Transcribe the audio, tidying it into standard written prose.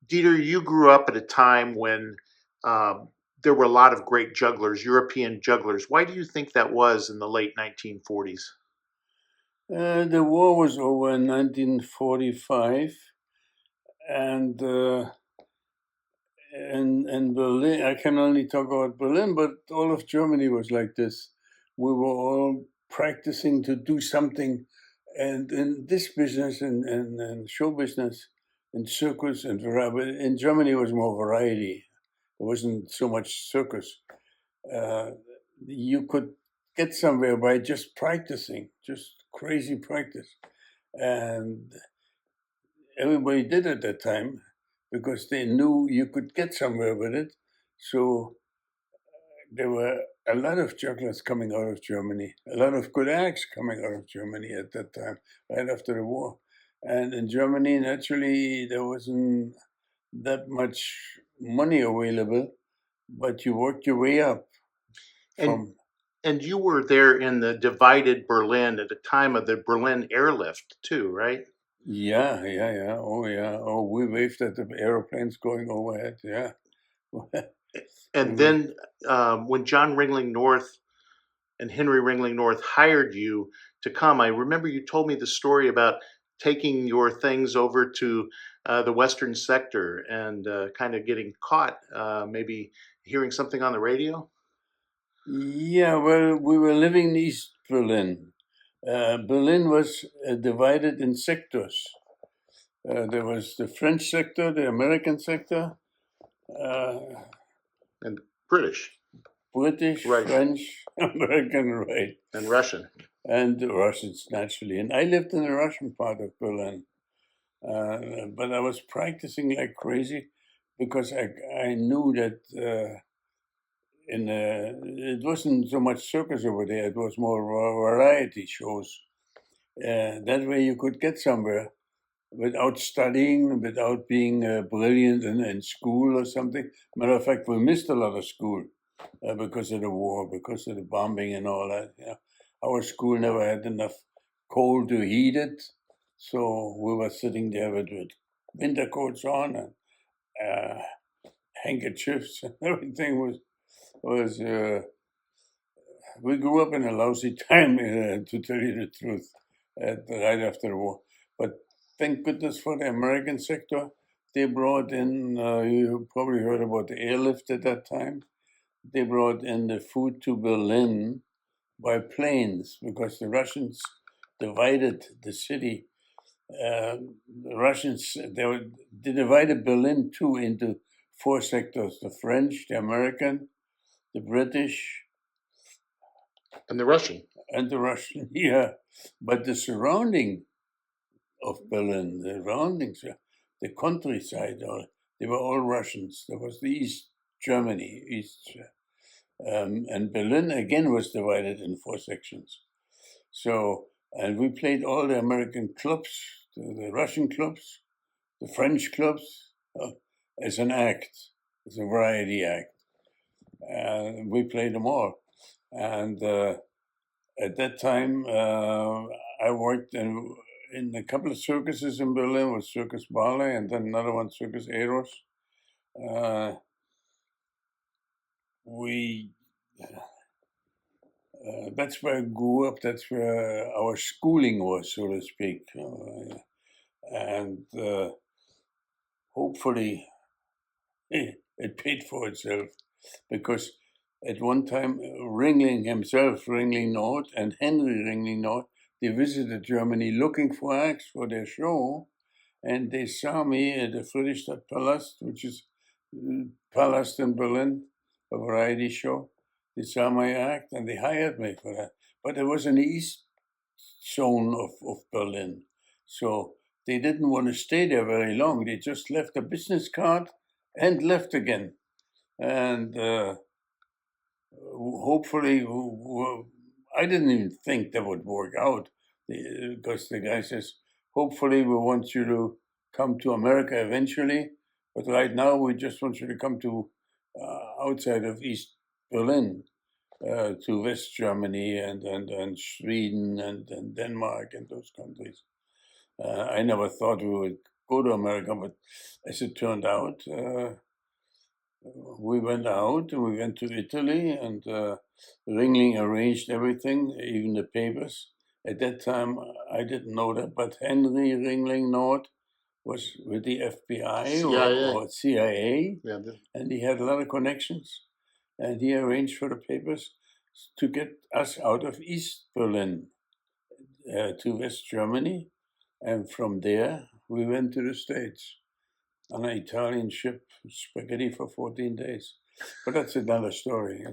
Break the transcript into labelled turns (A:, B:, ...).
A: Dieter, you grew up at a time when there were a lot of great jugglers, European jugglers. Why do you think that was in the late 1940s?
B: The war was over in 1945, and in Berlin, I can only talk about Berlin, but all of Germany was like this. We were all practicing to do something, and in this business, and show business, and circus, and in Germany it was more variety. It wasn't so much circus. Uh, you could get somewhere by just practicing, just crazy practice. And everybody did at that time because they knew you could get somewhere with it. So there were a lot of jugglers coming out of Germany, a lot of good acts coming out of Germany at that time, right after the war. And in Germany, naturally, there wasn't that much money available, but you worked your way up
A: And
B: from.
A: and you were there in the divided Berlin at the time of the Berlin airlift too, right?
B: Yeah, yeah, yeah. Oh, yeah. Oh, we waved at the airplanes going overhead. Yeah.
A: And
B: we,
A: then when John Ringling North and Henry Ringling North hired you to come, I remember you told me the story about taking your things over to the Western sector and kind of getting caught, maybe hearing something on the radio.
B: yeah, well, we were living in East Berlin. Berlin was divided in sectors. There was the French sector, the American sector, uh,
A: And British,
B: British,
A: right,
B: French, American, right,
A: and Russian.
B: and the Russians, naturally. And I lived in the Russian part of Berlin. But I was practicing like crazy because I knew that it wasn't so much circus over there, it was more variety shows. That way you could get somewhere without studying, without being brilliant in school or something. Matter of fact, we missed a lot of school because of the war, because of the bombing and all that. You know. Our school never had enough coal to heat it, so we were sitting there with winter coats on and uh, handkerchiefs, and everything was. We grew up in a lousy time, to tell you the truth, right after the war. But thank goodness for the American sector. They brought in, you probably heard about the airlift at that time. They brought in the food to Berlin by planes because the Russians divided the city. The Russians, they divided Berlin too into four sectors: the French, the American, the British,
A: And the Russian.
B: and the Russian. Yeah, but the surrounding of Berlin, the surroundings, the countryside, they were all Russians. There was the East Germany, and Berlin again was divided in four sections. So, and we played all the American clubs, the Russian clubs, the French clubs, as an act, as a variety act. We played them all. And at that time, I worked in a couple of circuses in Berlin with Circus Ballet and then another one, Circus Eros. Uh, we That's where I grew up. That's where our schooling was, so to speak. And hopefully it paid for itself because at one time Ringling himself, Ringling North, and Henry Ringling North, they visited Germany looking for acts for their show, and they saw me at the Friedrichstadt Palast, which is Palast in Berlin, a variety show. They saw my act and they hired me for that. But it was in the east zone of Berlin. So they didn't want to stay there very long. They just left a business card and left again. And hopefully, I didn't even think that would work out because the guy says, hopefully, we want you to come to America eventually. But right now, we just want you to come to outside of East Berlin to West Germany and Sweden and Denmark and those countries. I never thought we would go to America, but as it turned out, we went out and we went to Italy, and Ringling arranged everything, even the papers. At that time, I didn't know that, but Henry Ringling Nord was with the FBI
A: CIA.
B: or CIA,
A: Yeah,
B: and he had a lot of connections, and he arranged for the papers to get us out of East Berlin to West Germany, and from there we went to the States on an Italian ship, spaghetti for 14 days. But that's another story.